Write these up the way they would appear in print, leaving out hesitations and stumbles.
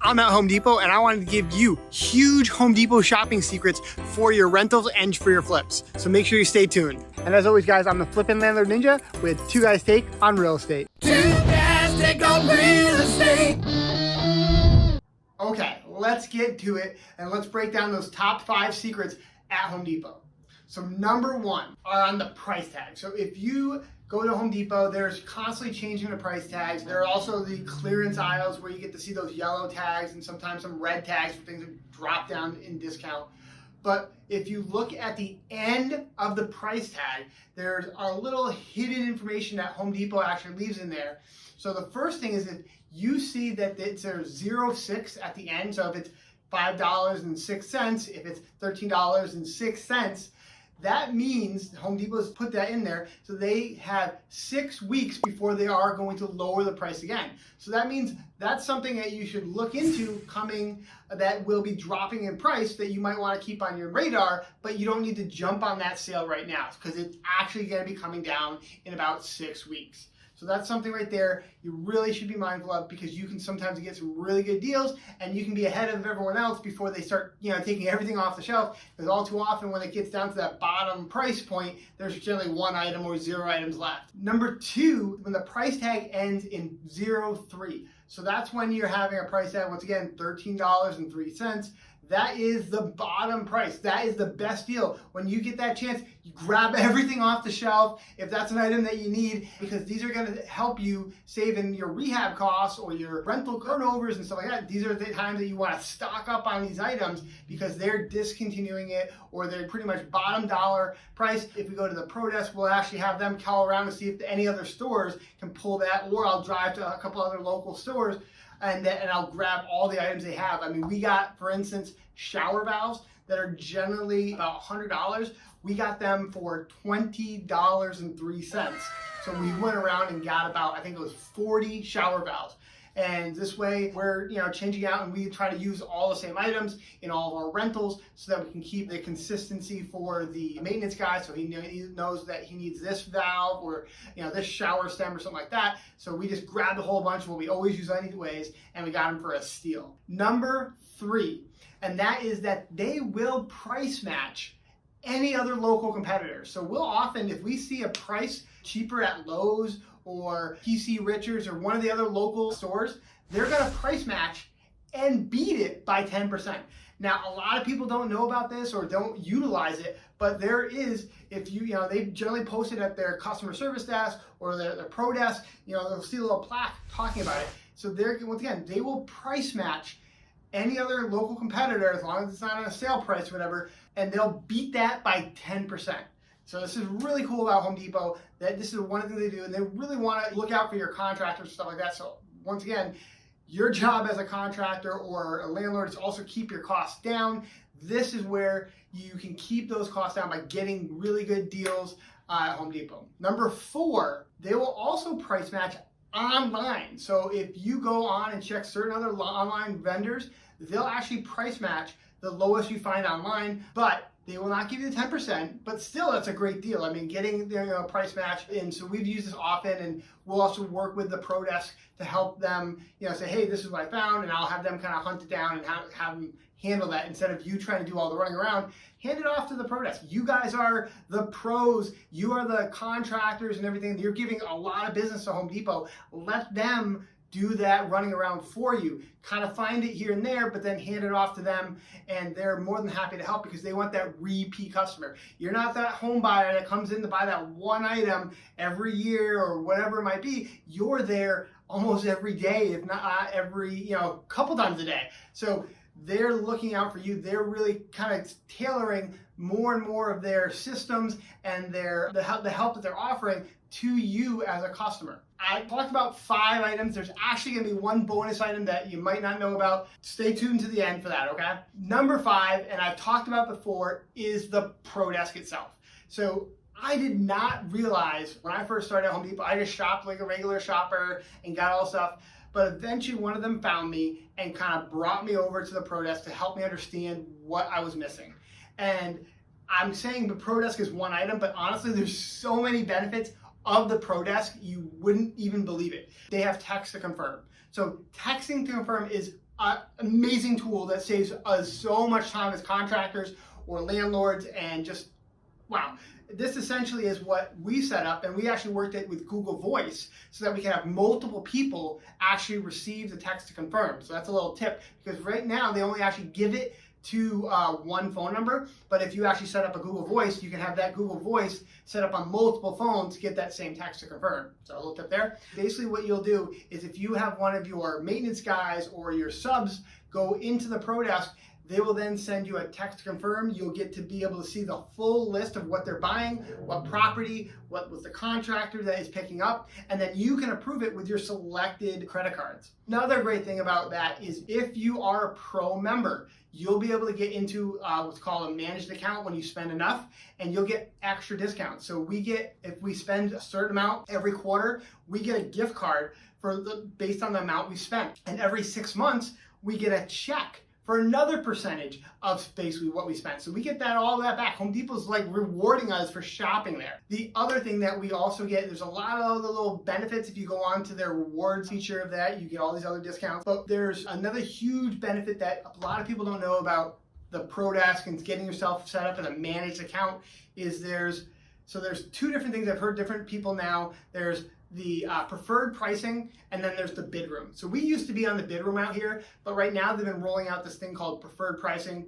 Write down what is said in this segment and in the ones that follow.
I'm at Home Depot and I wanted to give you huge Home Depot shopping secrets for your rentals and for your flips. So make sure you stay tuned. And as always, guys, I'm the Flippin' Landlord Ninja with Two Guys Take on Real Estate. Two Guys Take on Real Estate. Okay, let's get to it and let's break down those top 5 secrets at Home Depot. So number 1 are on the price tag. So if you go to Home Depot, there's constantly changing the price tags. There are also the clearance aisles where you get to see those yellow tags and sometimes some red tags for things that drop down in discount. But if you look at the end of the price tag, there's a little hidden information that Home Depot actually leaves in there. So the first thing is if you see that it's a 06 at the end, so if it's $5.06, if it's $13.06, that means Home Depot's put that in there, so they have 6 weeks before they are going to lower the price again. So that means that's something that you should look into coming that will be dropping in price that you might want to keep on your radar, but you don't need to jump on that sale right now because it's actually going to be coming down in about 6 weeks. So that's something right there you really should be mindful of because you can sometimes get some really good deals and you can be ahead of everyone else before they start, taking everything off the shelf. Because all too often when it gets down to that bottom price point, there's generally 1 item or 0 items left. Number 2, when the price tag ends in 03. So that's when you're having a price tag, once again, $13.03. That is the bottom price. That is the best deal. When you get that chance, you grab everything off the shelf if that's an item that you need, because these are going to help you save in your rehab costs or your rental turnovers and stuff like that. These are the times that you want to stock up on these items because they're discontinuing it or they're pretty much bottom dollar price. If we go to the Pro Desk, we'll actually have them call around and see if any other stores can pull that, or I'll drive to a couple other local stores and I'll grab all the items they have. I mean, we got, for instance, shower valves that are generally about $100. We got them for $20.03. So we went around and got about, I think it was 40 shower valves. And this way we're changing out, and we try to use all the same items in all of our rentals so that we can keep the consistency for the maintenance guy, so he knows that he needs this valve or this shower stem or something like that. So we just grabbed a whole bunch of what we always use anyways, and we got them for a steal. Number 3, and that is that they will price match any other local competitor. So we'll often, if we see a price cheaper at Lowe's or PC Richards or one of the other local stores, they're gonna price match and beat it by 10%. Now, a lot of people don't know about this or don't utilize it, but there is, if they generally post it at their customer service desk or their Pro Desk, they'll see a little plaque talking about it. So once again, they will price match any other local competitor as long as it's not on a sale price or whatever, and they'll beat that by 10%. So this is really cool about Home Depot, that this is one thing they do, and they really want to look out for your contractors and stuff like that. So once again, your job as a contractor or a landlord is also keep your costs down. This is where you can keep those costs down by getting really good deals at Home Depot. Number 4, they will also price match online. So if you go on and check certain other online vendors, they'll actually price match the lowest you find online, but they will not give you the 10%, but still that's a great deal. I mean, getting the price match, and so we've used this often, and we'll also work with the Pro Desk to help them, say, hey, this is what I found, and I'll have them kind of hunt it down and have them handle that instead of you trying to do all the running around. Hand it off to the Pro Desk. You guys are the pros. You are the contractors and everything. You're giving a lot of business to Home Depot. Let them do that running around for you. Kind of find it here and there, but then hand it off to them, and they're more than happy to help because they want that repeat customer. You're not that home buyer that comes in to buy that one item every year or whatever it might be. You're there almost every day, if not every, couple times a day. So they're looking out for you. They're really kind of tailoring more and more of their systems and the help that they're offering to you as a customer. I talked about 5 items. There's actually going to be one bonus item that you might not know about. Stay tuned to the end for that, okay? Number 5, and I've talked about before, is the Pro Desk itself. So I did not realize when I first started at Home Depot, I just shopped like a regular shopper and got all stuff. But eventually one of them found me and kind of brought me over to the Pro Desk to help me understand what I was missing. And I'm saying the Pro Desk is one item, but honestly, there's so many benefits of the Pro Desk, you wouldn't even believe it. They have text to confirm. So texting to confirm is an amazing tool that saves us so much time as contractors or landlords, and just, wow. This essentially is what we set up, and we actually worked it with Google Voice so that we can have multiple people actually receive the text to confirm. So that's a little tip, because right now they only actually give it to one phone number, but if you actually set up a Google Voice, you can have that Google Voice set up on multiple phones to get that same text to confirm. So a little tip there. Basically what you'll do is if you have one of your maintenance guys or your subs go into the Pro Desk, they will then send you a text to confirm. You'll get to be able to see the full list of what they're buying, what property, what was the contractor that is picking up, and then you can approve it with your selected credit cards. Another great thing about that is if you are a Pro member, you'll be able to get into what's called a managed account when you spend enough, and you'll get extra discounts. So we get, if we spend a certain amount every quarter, we get a gift card based on the amount we spent. And every 6 months, we get a check for another percentage of basically what we spent. So we get all that back. Home Depot's like rewarding us for shopping there. The other thing that we also get, there's a lot of other little benefits. If you go on to their rewards feature of that, you get all these other discounts. But there's another huge benefit that a lot of people don't know about the Pro Desk and getting yourself set up in a managed account is there's two different things. I've heard different people now. There's the preferred pricing, and then there's the bid room. So we used to be on the bid room out here, but right now they've been rolling out this thing called preferred pricing.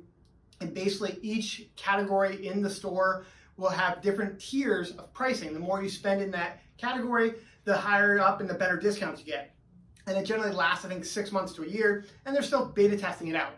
And basically each category in the store will have different tiers of pricing. The more you spend in that category, the higher up and the better discounts you get. And it generally lasts, I think, 6 months to a year, and they're still beta testing it out.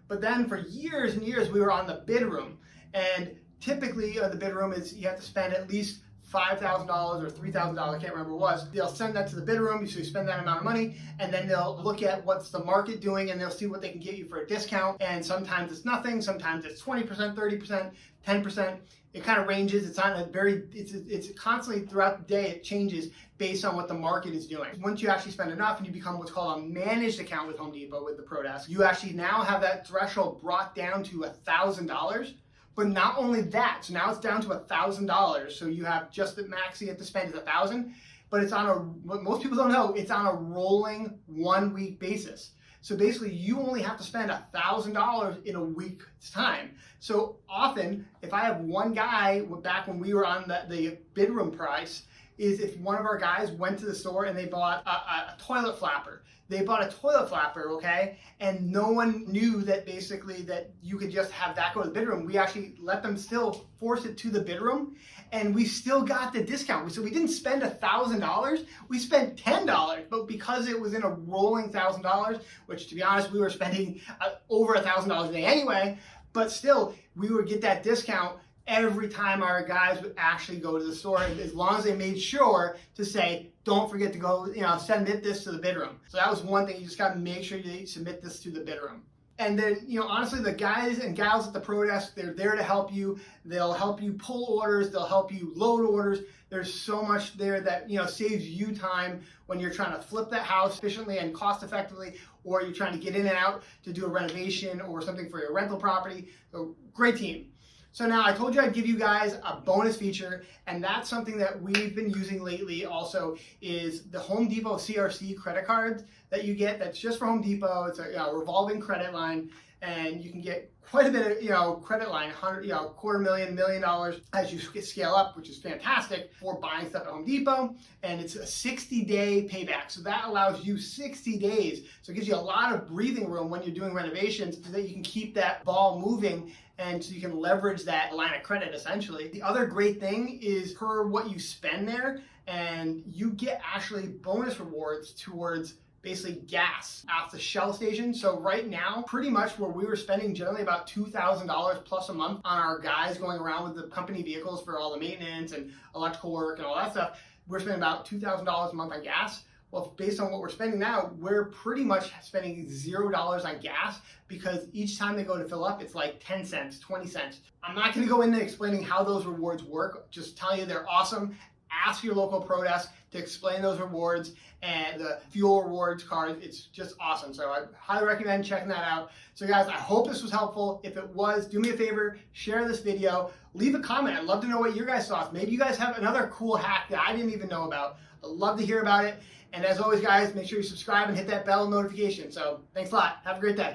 But then for years and years, we were on the bid room. And typically the bid room is you have to spend at least $5,000 or $3,000, I can't remember what it was. They'll send that to the bid room, so you spend that amount of money, and then they'll look at what's the market doing, and they'll see what they can get you for a discount. And sometimes it's nothing, sometimes it's 20%, 30%, 10%. It kind of ranges. It's on it's constantly throughout the day, it changes based on what the market is doing. Once you actually spend enough and you become what's called a managed account with Home Depot with the Pro Desk, you actually now have that threshold brought down to $1,000. But not only that, so now it's down to $1,000. So you have just the max you have to spend is $1,000, but it's on what most people don't know, it's on a rolling 1 week basis. So basically you only have to spend $1,000 in a week's time. So often, if I have one guy, back when we were on the bid room price, is if one of our guys went to the store and they bought a toilet flapper. They bought a toilet flapper, okay? And no one knew that basically that you could just have that go to the bid room. We actually let them still force it to the bid room, and we still got the discount. So we didn't spend $1,000, we spent $10, but because it was in a rolling $1,000, which to be honest, we were spending over $1,000 a day anyway, but still, we would get that discount every time our guys would actually go to the store, as long as they made sure to say, don't forget to go, submit this to the bid room. So that was one thing. You just got to make sure you submit this to the bid room. And then, honestly, the guys and gals at the Pro Desk, they're there to help you. They'll help you pull orders. They'll help you load orders. There's so much there that, saves you time when you're trying to flip that house efficiently and cost effectively, or you're trying to get in and out to do a renovation or something for your rental property. So great team. So now I told you I'd give you guys a bonus feature, and that's something that we've been using lately also is the Home Depot CRC credit cards that you get. That's just for Home Depot. It's a revolving credit line, and you can get quite a bit of credit line, $250,000, $1 million as you scale up, which is fantastic for buying stuff at Home Depot. And it's a 60-day payback, so that allows you 60 days. So it gives you a lot of breathing room when you're doing renovations, so that you can keep that ball moving, and so you can leverage that line of credit essentially. The other great thing is per what you spend there, and you get actually bonus rewards towards basically gas at the Shell station. So right now, pretty much where we were spending generally about $2,000 plus a month on our guys going around with the company vehicles for all the maintenance and electrical work and all that stuff, we're spending about $2,000 a month on gas. Well, based on what we're spending now, we're pretty much spending $0 on gas, because each time they go to fill up, it's like 10 cents, 20 cents. I'm not gonna go into explaining how those rewards work, just tell you they're awesome. Ask your local Pro Desk to explain those rewards, and the fuel rewards card, it's just awesome. So I highly recommend checking that out. So guys, I hope this was helpful. If it was, do me a favor, share this video, leave a comment. I'd love to know what your guys thoughts. Maybe you guys have another cool hack that I didn't even know about. I'd love to hear about it. And as always, guys, make sure you subscribe and hit that bell notification. So thanks a lot. Have a great day.